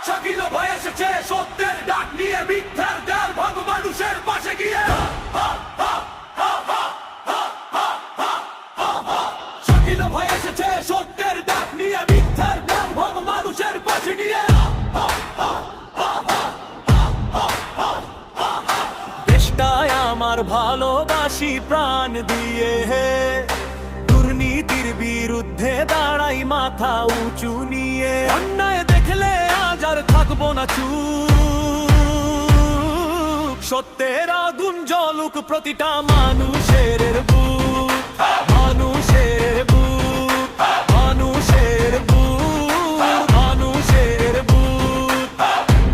শাকিল ভাই এসেছে সত্যের ডাক নিয়ে, মিথ্যার দেয়াল ভাঙ মানুষের পাশে গিয়ে। শাকিল ভাই এসেছে সত্যের ডাক নিয়ে, মিথ্যার দেয়াল ভাঙ মানুষের পাশে গিয়ে। দেশটায় আমার ভালোবাসি প্রাণ দিয়ে, দুর্নীতির বিরুদ্ধে দাঁড়াই মাথা উঁচু নিয়ে। অন্যায় দেখলে আজ আর থাকবো না চুপ, সত্যের আগুন জ্বলুক প্রতিটা মানুষের বুক, মানুষের বুক, মানুষের বুক, মানুষের বুক।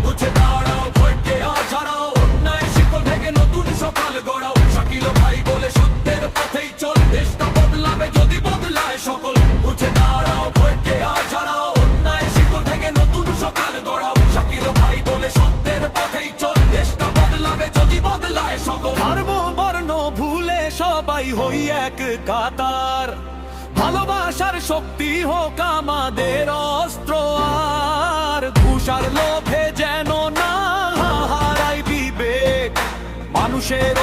উঠে দাঁড়াও, ভয়কে আজ হারাও, অন্যায় শিকল থেকে নতুন সকাল গড়াও। শাকিল ভাই বলে সত্যের পথেই চল, দেশটা বদলাবে যদি বদলায় সকল। উঠে দাঁড়াও, ভয়কে আজ হারাও, অন্যায় শিকল থেকে নতুন সকাল গড়াও। শাকিল ভাই বলে সত্যের পথেই চল, দেশটা বদলাবে যদি বদলায় সকল। ধর্ম বর্ণ ভুলে সবাই হই এক কাতার, ভালোবাসার শক্তি হোক আমাদের অস্ত্র। আর ঘুষার লোভে যেন না হারাই বিবেক, মানুষের